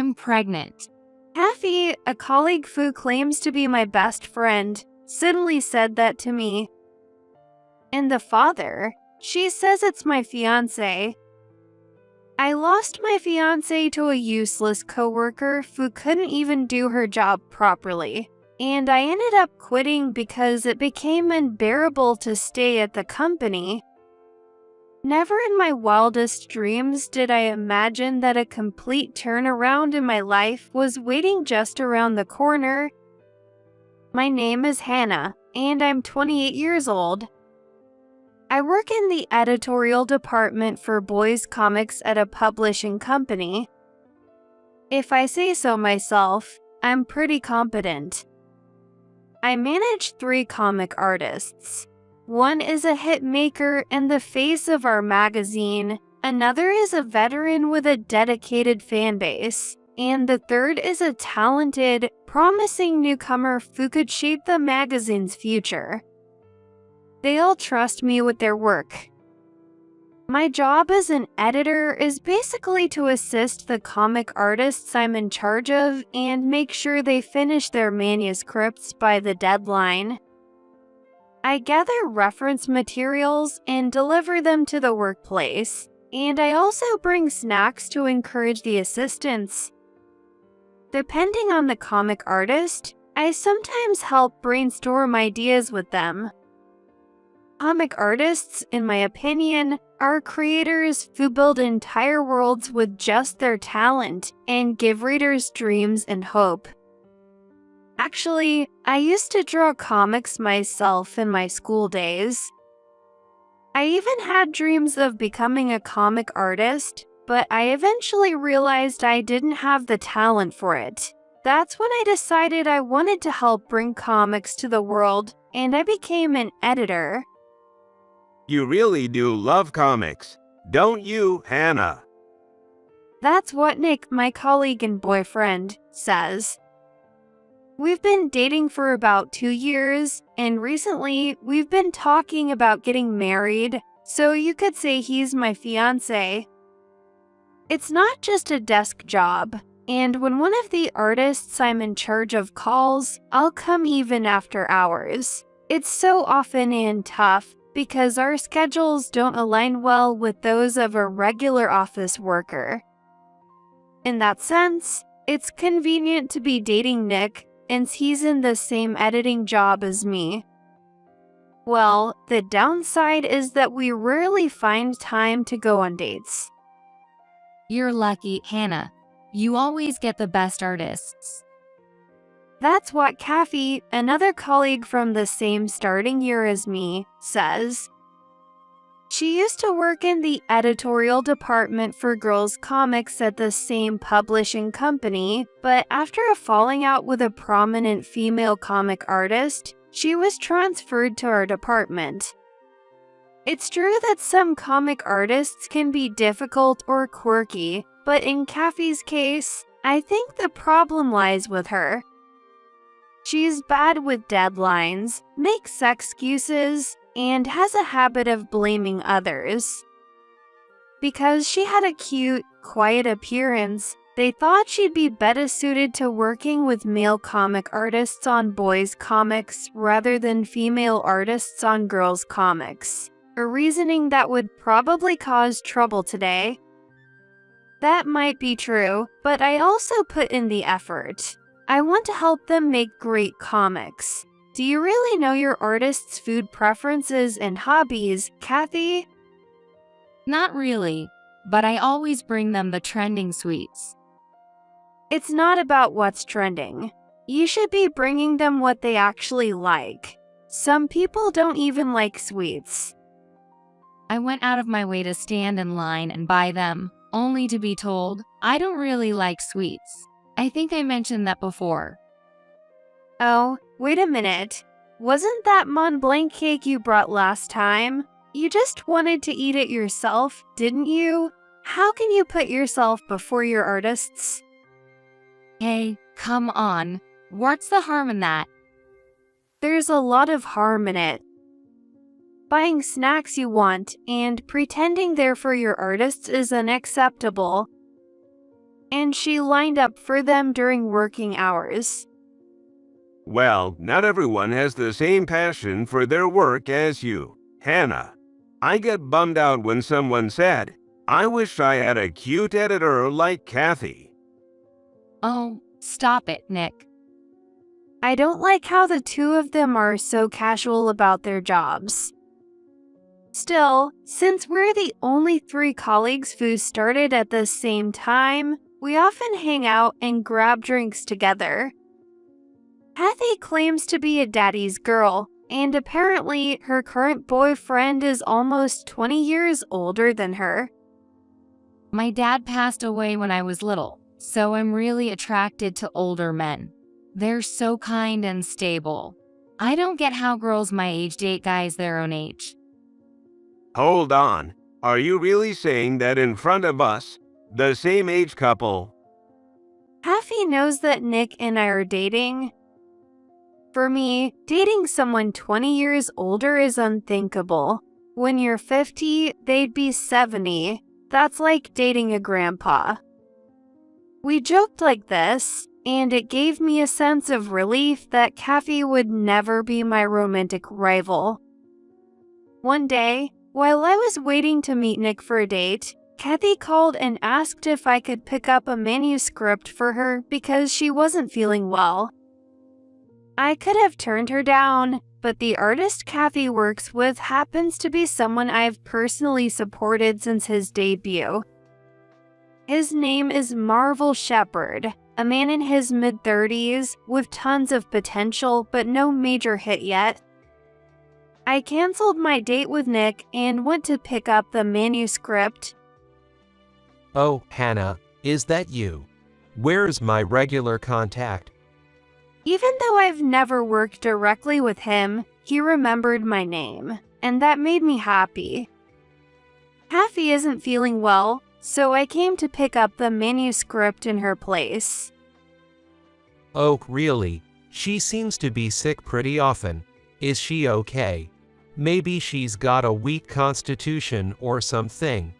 I'm pregnant. Kathy, a colleague who claims to be my best friend, suddenly said that to me. And the father, she says it's my fiancé. I lost my fiancé to a useless coworker who couldn't even do her job properly. And I ended up quitting because it became unbearable to stay at the company. Never in my wildest dreams did I imagine that a complete turnaround in my life was waiting just around the corner. My name is Hannah, and I'm 28 years old. I work in the editorial department for boys' comics at a publishing company. If I say so myself, I'm pretty competent. I manage 3 comic artists. One is a hit maker and the face of our magazine, another is a veteran with a dedicated fan base, and the third is a talented, promising newcomer who could shape the magazine's future. They all trust me with their work. My job as an editor is basically to assist the comic artists I'm in charge of and make sure they finish their manuscripts by the deadline. I gather reference materials and deliver them to the workplace, and I also bring snacks to encourage the assistants. Depending on the comic artist, I sometimes help brainstorm ideas with them. Comic artists, in my opinion, are creators who build entire worlds with just their talent and give readers dreams and hope. Actually, I used to draw comics myself in my school days. I even had dreams of becoming a comic artist, but I eventually realized I didn't have the talent for it. That's when I decided I wanted to help bring comics to the world, and I became an editor. You really do love comics, don't you, Hannah? That's what Nick, my colleague and boyfriend, says. We've been dating for about 2 years, and recently we've been talking about getting married, so you could say he's my fiancé. It's not just a desk job, and when one of the artists I'm in charge of calls, I'll come even after hours. It's so often and tough because our schedules don't align well with those of a regular office worker. In that sense, it's convenient to be dating Nick, and he's in the same editing job as me. Well, the downside is that we rarely find time to go on dates. You're lucky, Hannah. You always get the best artists. That's what Kathy, another colleague from the same starting year as me, says. She used to work in the editorial department for girls' comics at the same publishing company, but after a falling out with a prominent female comic artist, she was transferred to our department. It's true that some comic artists can be difficult or quirky, but in Kathy's case, I think the problem lies with her. She's bad with deadlines, makes excuses, and has a habit of blaming others. Because she had a cute, quiet appearance, they thought she'd be better suited to working with male comic artists on boys' comics rather than female artists on girls' comics, a reasoning that would probably cause trouble today. That might be true, but I also put in the effort. I want to help them make great comics. Do you really know your artist's food preferences and hobbies, Kathy? Not really, but I always bring them the trending sweets. It's not about what's trending. You should be bringing them what they actually like. Some people don't even like sweets. I went out of my way to stand in line and buy them, only to be told, I don't really like sweets. I think I mentioned that before. Oh, wait a minute. Wasn't that Mont Blanc cake you brought last time? You just wanted to eat it yourself, didn't you? How can you put yourself before your artists? Hey, come on. What's the harm in that? There's a lot of harm in it. Buying snacks you want and pretending they're for your artists is unacceptable. and she lined up for them during working hours. Well, not everyone has the same passion for their work as you, Hannah. I get bummed out when someone said, I wish I had a cute editor like Kathy. Oh, stop it, Nick. I don't like how the two of them are so casual about their jobs. Still, since we're the only three colleagues who started at the same time, we often hang out and grab drinks together. Kathy claims to be a daddy's girl, and apparently her current boyfriend is almost 20 years older than her. My dad passed away when I was little, so I'm really attracted to older men. They're so kind and stable. I don't get how girls my age date guys their own age. Hold on. Are you really saying that in front of us, the same age couple? Kathy knows that Nick and I are dating. For me, dating someone 20 years older is unthinkable. When you're 50, they'd be 70. That's like dating a grandpa. We joked like this, and it gave me a sense of relief that Kathy would never be my romantic rival. One day, while I was waiting to meet Nick for a date, Kathy called and asked if I could pick up a manuscript for her because she wasn't feeling well. I could have turned her down, but the artist Kathy works with happens to be someone I've personally supported since his debut. His name is Marvel Shepard, a man in his mid-30s with tons of potential but no major hit yet. I canceled my date with Nick and went to pick up the manuscript. Oh, Hannah, is that you? Where's my regular contact? Even though I've never worked directly with him, he remembered my name, and that made me happy. Kathy isn't feeling well, so I came to pick up the manuscript in her place. Oh, really? She seems to be sick pretty often. Is she okay? Maybe she's got a weak constitution or something.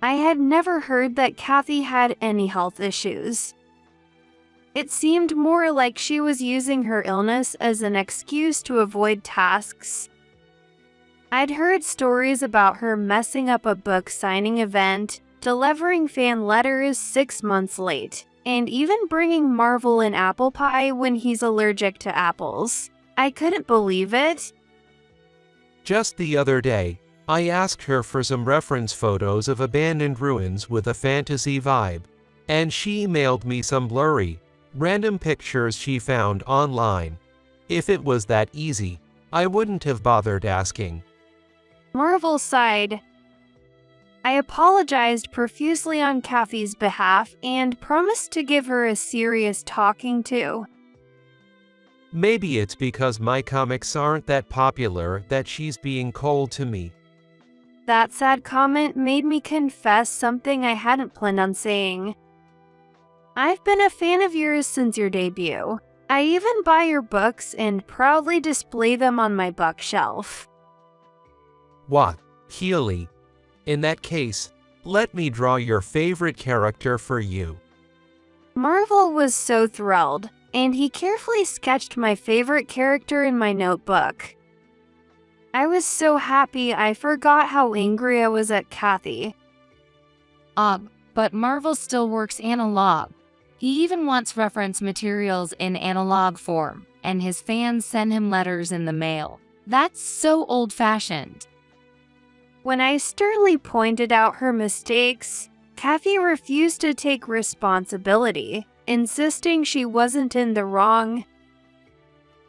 I had never heard that Kathy had any health issues. It seemed more like she was using her illness as an excuse to avoid tasks. I'd heard stories about her messing up a book signing event, delivering fan letters 6 months late, and even bringing Marvel an apple pie when he's allergic to apples. I couldn't believe it. Just the other day, I asked her for some reference photos of abandoned ruins with a fantasy vibe, and she emailed me some blurry, random pictures she found online. If it was that easy, I wouldn't have bothered asking. Marvel sighed. I apologized profusely on Kathy's behalf and promised to give her a serious talking to. Maybe it's because my comics aren't that popular that she's being cold to me. That sad comment made me confess something I hadn't planned on saying. I've been a fan of yours since your debut. I even buy your books and proudly display them on my bookshelf. What, Healy? In that case, let me draw your favorite character for you. Marvel was so thrilled, and he carefully sketched my favorite character in my notebook. I was so happy I forgot how angry I was at Kathy. But Marvel still works analog. He even wants reference materials in analog form, and his fans send him letters in the mail. That's so old-fashioned. When I sternly pointed out her mistakes, Kathy refused to take responsibility, insisting she wasn't in the wrong.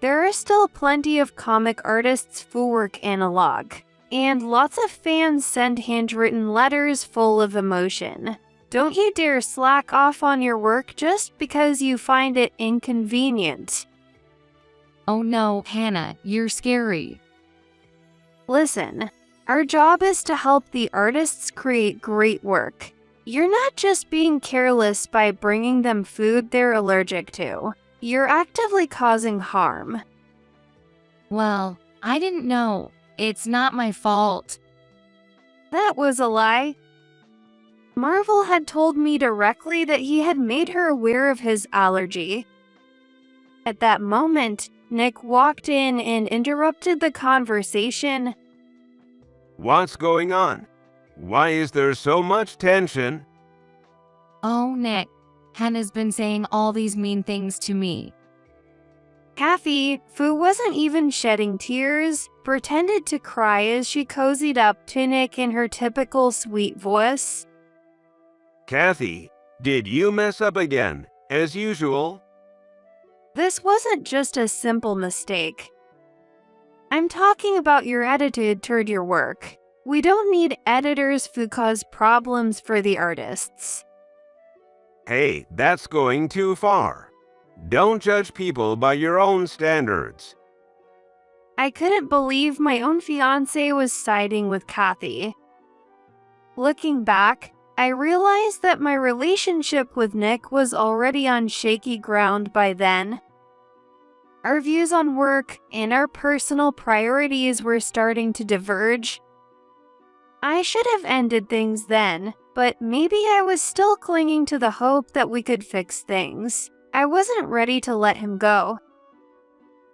There are still plenty of comic artists who work analog, and lots of fans send handwritten letters full of emotion. Don't you dare slack off on your work just because you find it inconvenient. Oh no, Hannah, you're scary. Listen, our job is to help the artists create great work. You're not just being careless by bringing them food they're allergic to. You're actively causing harm. Well, I didn't know. It's not my fault. That was a lie. Marvel had told me directly that he had made her aware of his allergy. At that moment, Nick walked in and interrupted the conversation. What's going on? Why is there so much tension? Oh, Nick, Hannah's been saying all these mean things to me. Kathy, who wasn't even shedding tears, pretended to cry as she cozied up to Nick in her typical sweet voice. Kathy, did you mess up again, as usual? This wasn't just a simple mistake. I'm talking about your attitude toward your work. We don't need editors who cause problems for the artists. Hey, that's going too far. Don't judge people by your own standards. I couldn't believe my own fiancé was siding with Kathy. Looking back, I realized that my relationship with Nick was already on shaky ground by then. Our views on work and our personal priorities were starting to diverge. I should have ended things then, but maybe I was still clinging to the hope that we could fix things. I wasn't ready to let him go.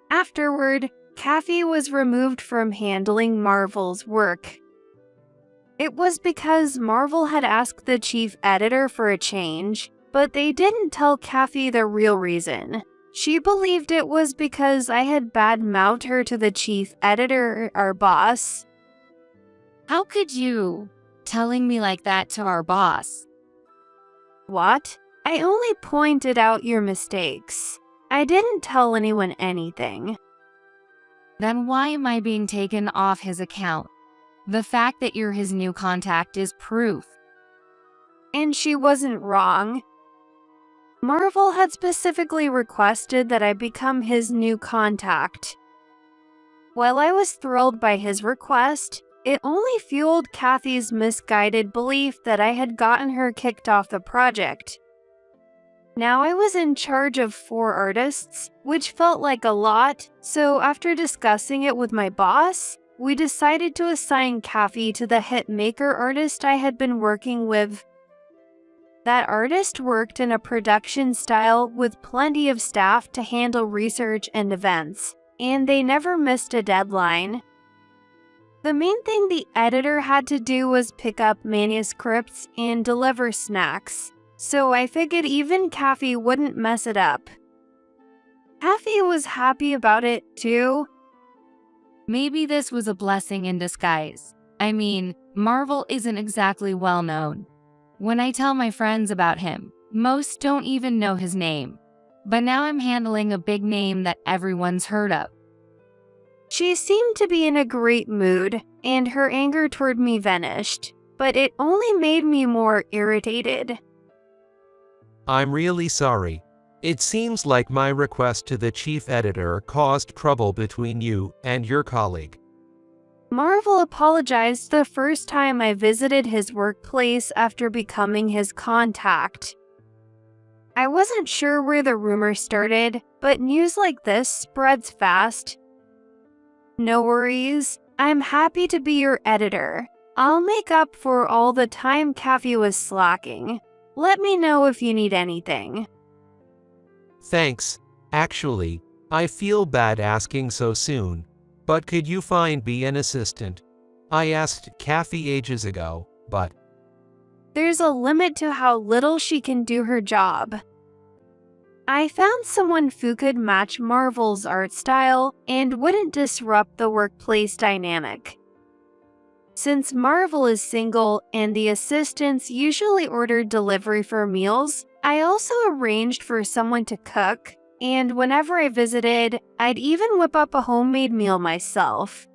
Afterward, Kathy was removed from handling Marvel's work. It was because Marvel had asked the chief editor for a change, but they didn't tell Kathy the real reason. She believed it was because I had bad-mouthed her to the chief editor, our boss. How could you telling me like that to our boss? What? I only pointed out your mistakes. I didn't tell anyone anything. Then why am I being taken off his account? The fact that you're his new contact is proof. And she wasn't wrong. Marvel had specifically requested that I become his new contact. While I was thrilled by his request, it only fueled Kathy's misguided belief that I had gotten her kicked off the project. Now I was in charge of 4 artists, which felt like a lot, so after discussing it with my boss, we decided to assign Kathy to the hit maker artist I had been working with. That artist worked in a production style with plenty of staff to handle research and events, and they never missed a deadline. The main thing the editor had to do was pick up manuscripts and deliver snacks, so I figured even Kathy wouldn't mess it up. Kathy was happy about it too. Maybe this was a blessing in disguise. I mean, Marvel isn't exactly well known. When I tell my friends about him, most don't even know his name. But now I'm handling a big name that everyone's heard of. She seemed to be in a great mood, and her anger toward me vanished, but it only made me more irritated. I'm really sorry. It seems like my request to the chief editor caused trouble between you and your colleague. Marvel apologized the first time I visited his workplace after becoming his contact. I wasn't sure where the rumor started, but news like this spreads fast. No worries, I'm happy to be your editor. I'll make up for all the time Kathy was slacking. Let me know if you need anything. Thanks. Actually, I feel bad asking so soon, but could you find me an assistant? I asked Kathy ages ago, but There's a limit to how little she can do her job. I found someone who could match Marvel's art style and wouldn't disrupt the workplace dynamic. Since Marvel is single and the assistants usually order delivery for meals, I also arranged for someone to cook, and whenever I visited, I'd even whip up a homemade meal myself.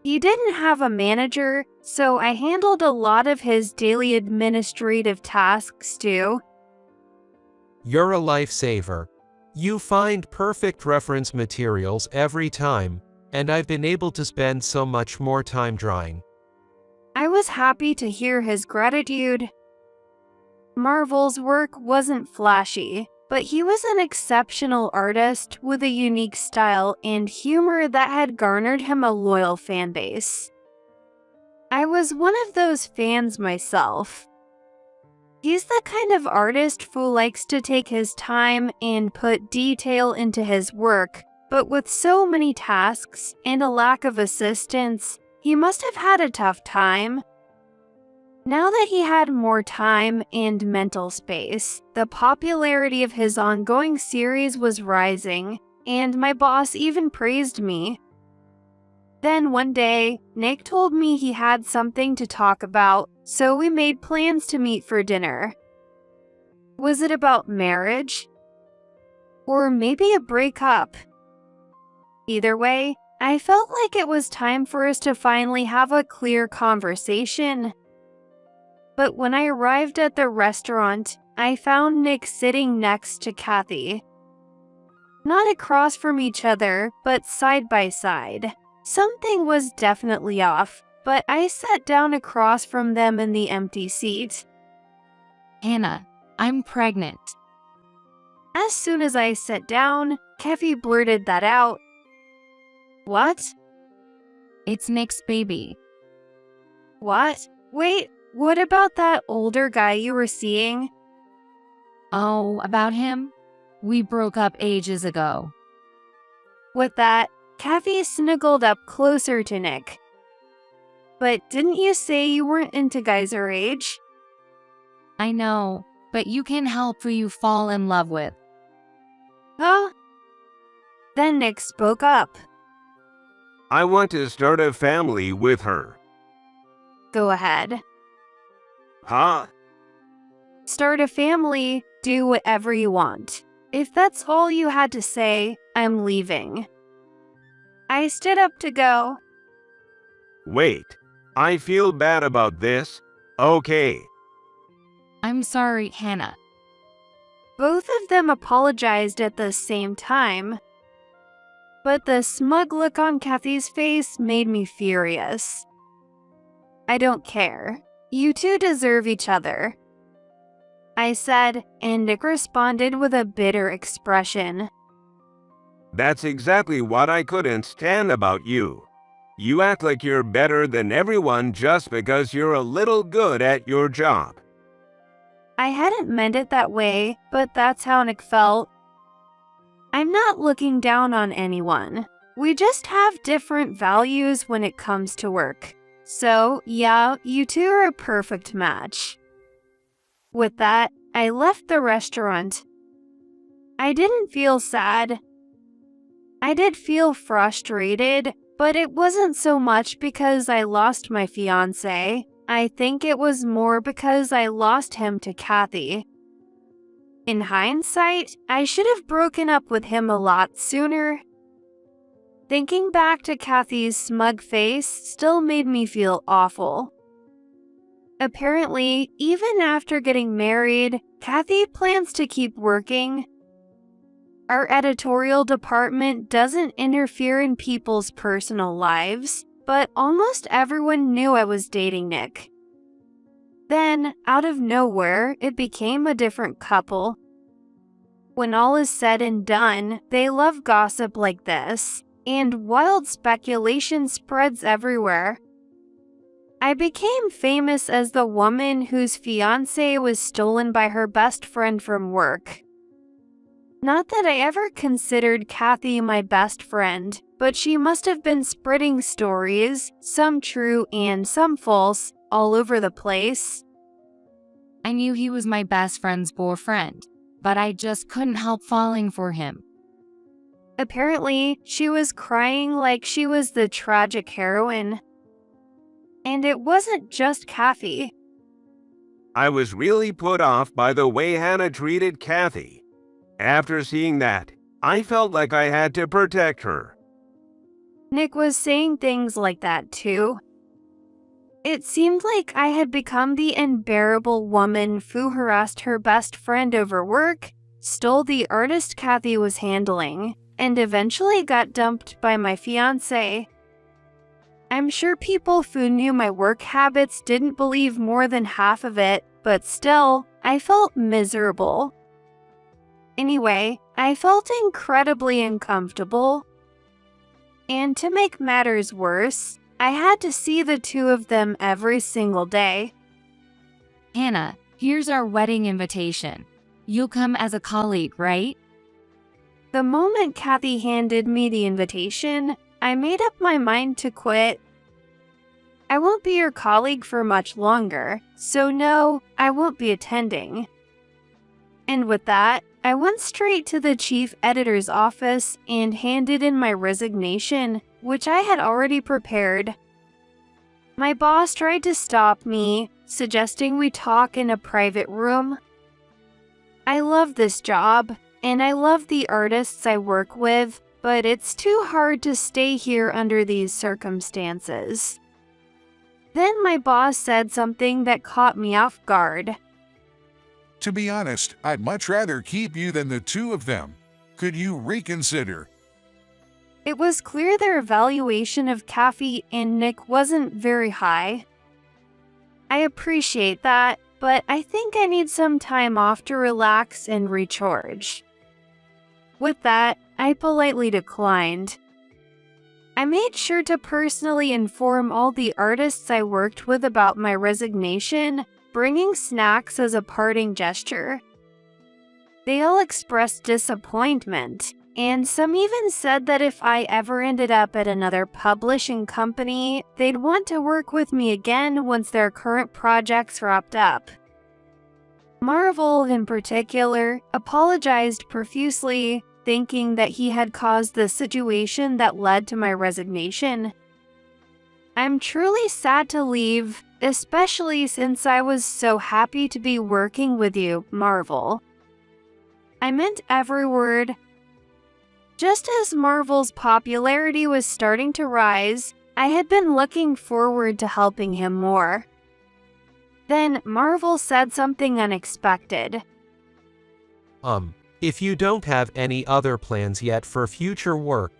He didn't have a manager, so I handled a lot of his daily administrative tasks too. you're a lifesaver. You find perfect reference materials every time, and I've been able to spend so much more time drawing. I was happy to hear his gratitude. Marvel's work wasn't flashy, but he was an exceptional artist with a unique style and humor that had garnered him a loyal fan base. I was one of those fans myself. He's the kind of artist who likes to take his time and put detail into his work, but with so many tasks and a lack of assistance, he must have had a tough time. Now that he had more time and mental space, the popularity of his ongoing series was rising, and my boss even praised me. Then one day, Nick told me he had something to talk about, so we made plans to meet for dinner. Was it about marriage? Or maybe a breakup? Either way, I felt like it was time for us to finally have a clear conversation. But when I arrived at the restaurant, I found Nick sitting next to Kathy. Not across from each other, but side by side. Something was definitely off, but I sat down across from them in the empty seat. Hannah, I'm pregnant. As soon as I sat down, Kathy blurted that out. What? It's Nick's baby. What? Wait, what about that older guy you were seeing? Oh, about him? We broke up ages ago. With that, Kathy snuggled up closer to Nick. But didn't you say you weren't into guys our age? I know, but you can help who you fall in love with. Huh? Then Nick spoke up. I want to start a family with her. Go ahead. Huh? Start a family, do whatever you want. If that's all you had to say, I'm leaving. I stood up to go. Wait, I feel bad about this. Okay. I'm sorry, Hannah. Both of them apologized at the same time. But the smug look on Kathy's face made me furious. I don't care. You two deserve each other, I said, and Nick responded with a bitter expression. That's exactly what I couldn't stand about you. You act like you're better than everyone just because you're a little good at your job. I hadn't meant it that way, but that's how Nick felt. I'm not looking down on anyone. We just have different values when it comes to work. So, yeah, you two are a perfect match. With that, I left the restaurant. I didn't feel sad. I did feel frustrated, but it wasn't so much because I lost my fiancé. I think it was more because I lost him to Kathy. In hindsight, I should have broken up with him a lot sooner. Thinking back to Kathy's smug face still made me feel awful. Apparently, even after getting married, Kathy plans to keep working. Our editorial department doesn't interfere in people's personal lives, but almost everyone knew I was dating Nick. Then, out of nowhere, it became a different couple. When all is said and done, they love gossip like this, and wild speculation spreads everywhere. I became famous as the woman whose fiancé was stolen by her best friend from work. Not that I ever considered Kathy my best friend, but she must have been spreading stories, some true and some false, all over the place. I knew he was my best friend's boyfriend, but I just couldn't help falling for him. Apparently, she was crying like she was the tragic heroine. And it wasn't just Kathy. I was really put off by the way Hannah treated Kathy. After seeing that, I felt like I had to protect her. Nick was saying things like that too. It seemed like I had become the unbearable woman who harassed her best friend over work, stole the artist Kathy was handling, and eventually got dumped by my fiancé. I'm sure people who knew my work habits didn't believe more than half of it, but still, I felt miserable. Anyway, I felt incredibly uncomfortable. And to make matters worse, I had to see the two of them every single day. Hannah, Here's our wedding invitation. You'll come as a colleague, right? The moment Kathy handed me the invitation, I made up my mind to quit. I won't be your colleague for much longer, so no, I won't be attending. And with that, I went straight to the chief editor's office and handed in my resignation, which I had already prepared. My boss tried to stop me, suggesting we talk in a private room. I love this job, and I love the artists I work with, but it's too hard to stay here under these circumstances. Then my boss said something that caught me off guard. To be honest, I'd much rather keep you than the two of them. Could you reconsider? It was clear their evaluation of Kathy and Nick wasn't very high. I appreciate that, but I think I need some time off to relax and recharge. With that, I politely declined. I made sure to personally inform all the artists I worked with about my resignation, bringing snacks as a parting gesture. They all expressed disappointment, and some even said that if I ever ended up at another publishing company, they'd want to work with me again once their current projects wrapped up. Marvel, in particular, apologized profusely, thinking that he had caused the situation that led to my resignation. I'm truly sad to leave, especially since I was so happy to be working with you, Marvel. I meant every word. Just as Marvel's popularity was starting to rise, I had been looking forward to helping him more. Then Marvel said something unexpected. If you don't have any other plans yet for future work,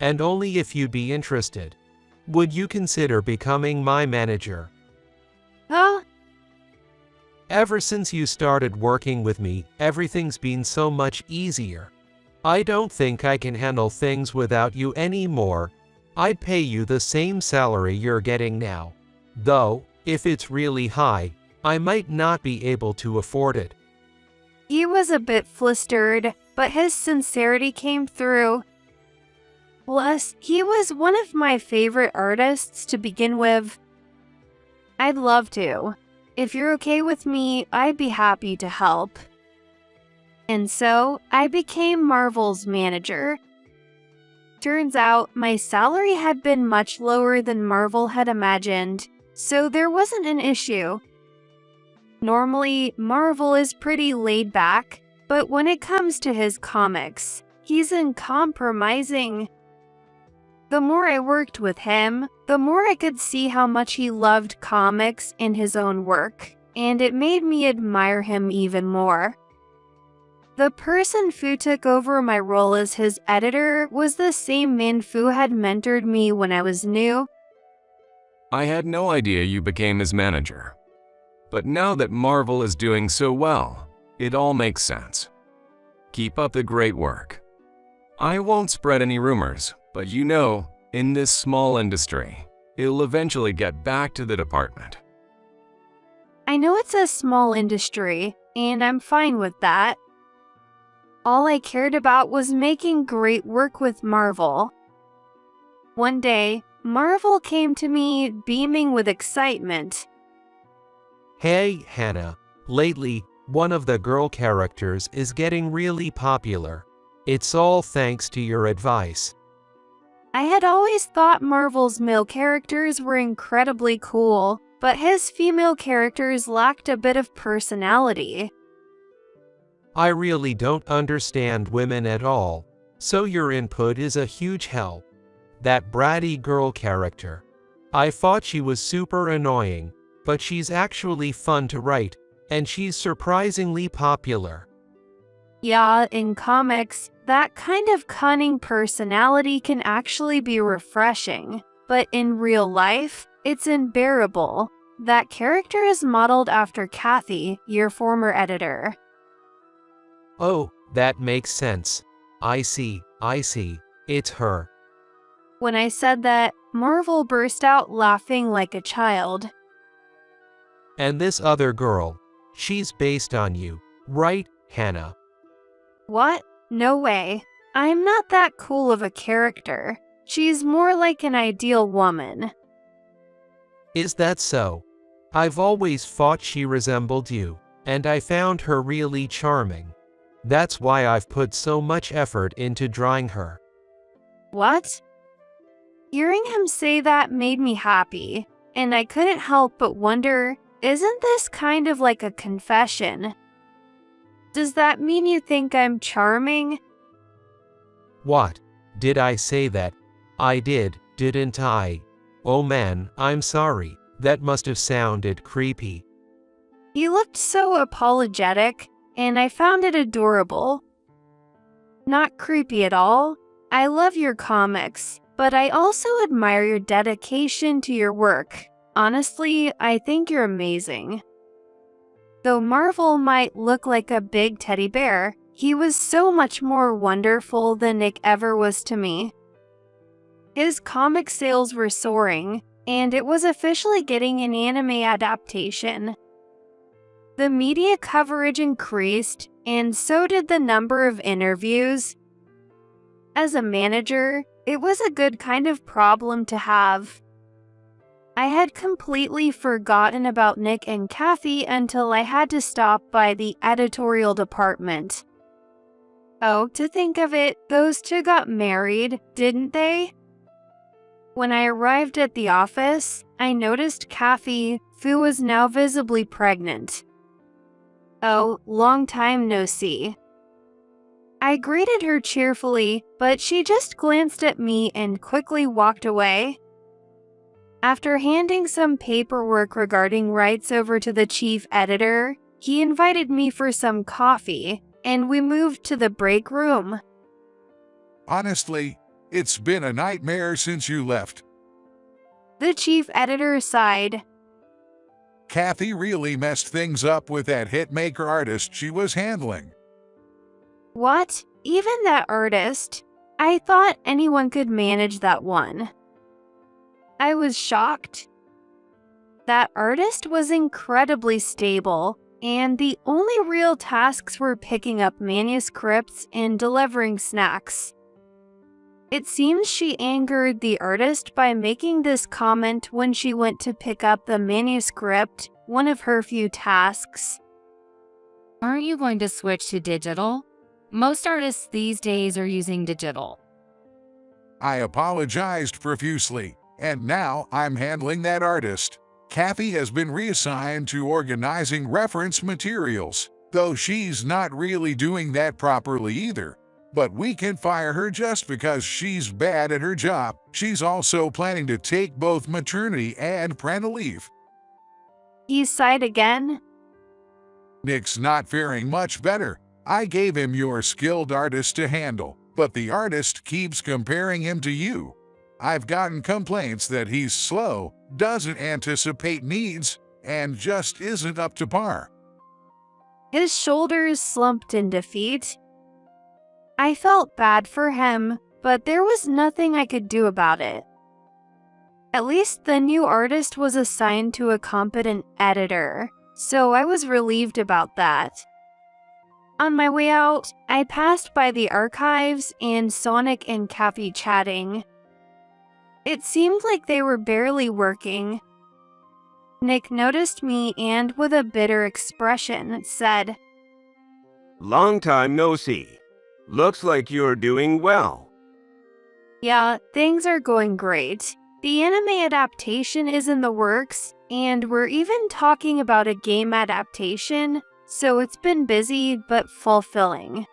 and only if you'd be interested, would you consider becoming my manager? Huh? Ever since you started working with me, everything's been so much easier. I don't think I can handle things without you anymore. I'd pay you the same salary you're getting now. Though, if it's really high, I might not be able to afford it. He was a bit flustered, but his sincerity came through. Plus, he was one of my favorite artists to begin with. I'd love to. If you're okay with me, I'd be happy to help. And so, I became Marvel's manager. Turns out, my salary had been much lower than Marvel had imagined, so there wasn't an issue. Normally, Marvel is pretty laid back, but when it comes to his comics, he's uncompromising. The more I worked with him, the more I could see how much he loved comics and his own work, and it made me admire him even more. The person who took over my role as his editor was the same man who had mentored me when I was new. I had no idea you became his manager. But now that Marvel is doing so well, it all makes sense. Keep up the great work. I won't spread any rumors, but you know, in this small industry, it'll eventually get back to the department. I know it's a small industry, and I'm fine with that. All I cared about was making great work with Marvel. One day, Marvel came to me beaming with excitement. Hey, Hannah. Lately, one of the girl characters is getting really popular. It's all thanks to your advice. I had always thought Marvel's male characters were incredibly cool, but his female characters lacked a bit of personality. I really don't understand women at all, so your input is a huge help. That bratty girl character. I thought she was super annoying, but she's actually fun to write, and she's surprisingly popular. Yeah, in comics, that kind of cunning personality can actually be refreshing, but in real life, it's unbearable. That character is modeled after Kathy, your former editor. Oh, that makes sense. I see. It's her. When I said that, Marvel burst out laughing like a child. And this other girl, She's based on you, right, Hannah? What? No way. I'm not that cool of a character. She's more like an ideal woman. Is that so? I've always thought she resembled you, and I found her really charming. That's why I've put so much effort into drawing her. What? Hearing him say that made me happy, and I couldn't help but wonder, isn't this kind of like a confession? Does that mean you think I'm charming? What? Did I say that? I did, didn't I? Oh man, I'm sorry. That must have sounded creepy. He looked so apologetic, and I found it adorable. Not creepy at all. I love your comics, but I also admire your dedication to your work. Honestly, I think you're amazing. Though Marvel might look like a big teddy bear, he was so much more wonderful than Nick ever was to me. His comic sales were soaring, and it was officially getting an anime adaptation. The media coverage increased, and so did the number of interviews. As a manager, it was a good kind of problem to have. I had completely forgotten about Nick and Kathy until I had to stop by the editorial department. Oh, to think of it, those two got married, didn't they? When I arrived at the office, I noticed Kathy, who was now visibly pregnant. Oh, long time no see. I greeted her cheerfully, but she just glanced at me and quickly walked away. After handing some paperwork regarding rights over to the chief editor, he invited me for some coffee, and we moved to the break room. Honestly, it's been a nightmare since you left. The chief editor sighed. Kathy really messed things up with that hitmaker artist she was handling. What? Even that artist? I thought anyone could manage that one. I was shocked. That artist was incredibly stable, and the only real tasks were picking up manuscripts and delivering snacks. It seems she angered the artist by making this comment when she went to pick up the manuscript, one of her few tasks. Aren't you going to switch to digital? Most artists these days are using digital. I apologized profusely, and now I'm handling that artist. Kathy has been reassigned to organizing reference materials, though she's not really doing that properly either. But we can fire her just because she's bad at her job. She's also planning to take both maternity and parental leave. He sighed again. Nick's not faring much better. I gave him your skilled artist to handle, but the artist keeps comparing him to you. I've gotten complaints that he's slow, doesn't anticipate needs, and just isn't up to par. His shoulders slumped in defeat. I felt bad for him, but there was nothing I could do about it. At least the new artist was assigned to a competent editor, so I was relieved about that. On my way out, I passed by the archives and Sonic and Kathy chatting. It seemed like they were barely working. Nick noticed me and, with a bitter expression, said, Long time no see. Looks like you're doing well. Yeah, things are going great. The anime adaptation is in the works, and we're even talking about a game adaptation, so it's been busy but fulfilling.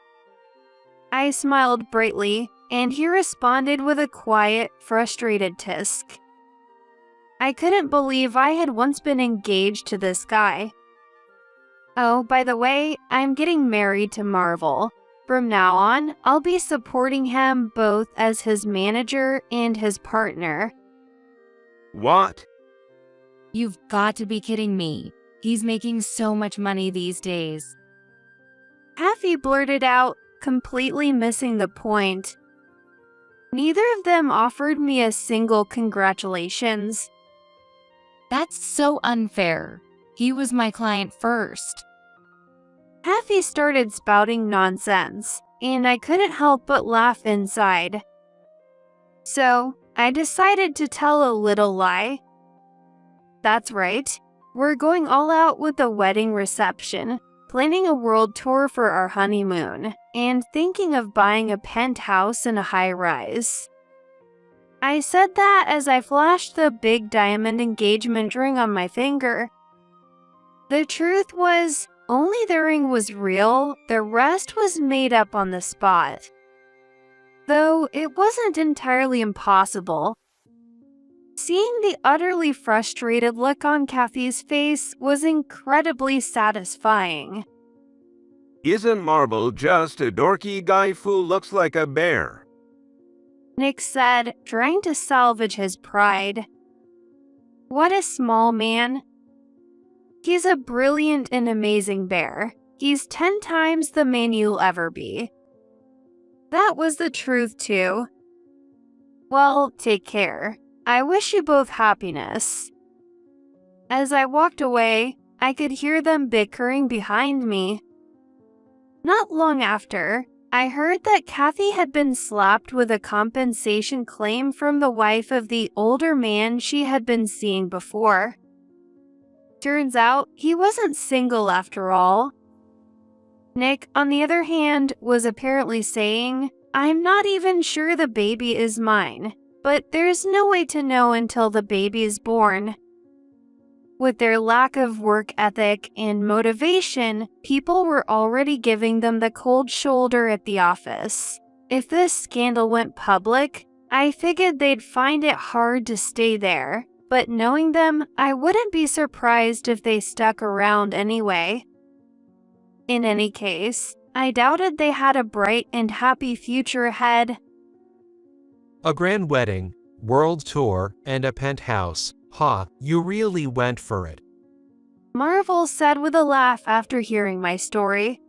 I smiled brightly, and he responded with a quiet, frustrated tisk. I couldn't believe I had once been engaged to this guy. Oh, by the way, I'm getting married to Marvel. From now on, I'll be supporting him both as his manager and his partner. What? You've got to be kidding me. He's making so much money these days. Kathy blurted out, completely missing the point. Neither of them offered me a single congratulations. That's so unfair. He was my client first. Kathy started spouting nonsense, and I couldn't help but laugh inside. So, I decided to tell a little lie. That's right, we're going all out with the wedding reception, planning a world tour for our honeymoon, and thinking of buying a penthouse and a high-rise. I said that as I flashed the big diamond engagement ring on my finger. The truth was, only the ring was real, the rest was made up on the spot. Though it wasn't entirely impossible. Seeing the utterly frustrated look on Kathy's face was incredibly satisfying. Isn't Marvel just a dorky guy who looks like a bear? Nick said, trying to salvage his pride. What a small man. He's a brilliant and amazing bear. He's 10 times the man you'll ever be. That was the truth, too. Well, take care. I wish you both happiness. As I walked away, I could hear them bickering behind me. Not long after, I heard that Kathy had been slapped with a compensation claim from the wife of the older man she had been seeing before. Turns out, he wasn't single after all. Nick, on the other hand, was apparently saying, "I'm not even sure the baby is mine, but there's no way to know until the baby is born." With their lack of work ethic and motivation, people were already giving them the cold shoulder at the office. If this scandal went public, I figured they'd find it hard to stay there, but knowing them, I wouldn't be surprised if they stuck around anyway. In any case, I doubted they had a bright and happy future ahead. A grand wedding, world tour, and a penthouse. Ha, you really went for it. Marvel said with a laugh after hearing my story.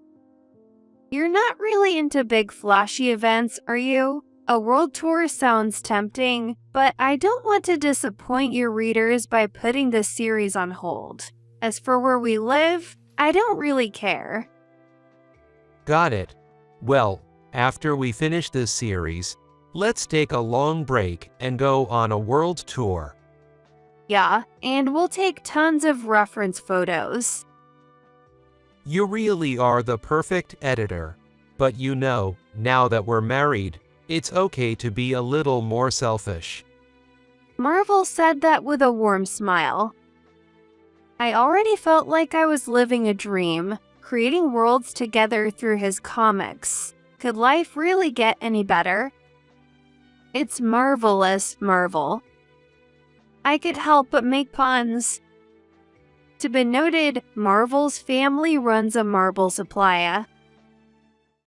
You're not really into big flashy events, are you? A world tour sounds tempting, but I don't want to disappoint your readers by putting this series on hold. As for where we live, I don't really care. Got it. Well, after we finish this series, let's take a long break and go on a world tour. Yeah, and we'll take tons of reference photos. You really are the perfect editor. But you know, now that we're married, it's okay to be a little more selfish. Marvel said that with a warm smile. I already felt like I was living a dream, creating worlds together through his comics. Could life really get any better? It's marvelous, Marvel. I could help but make puns. To be noted, Marvel's family runs a marble supplier.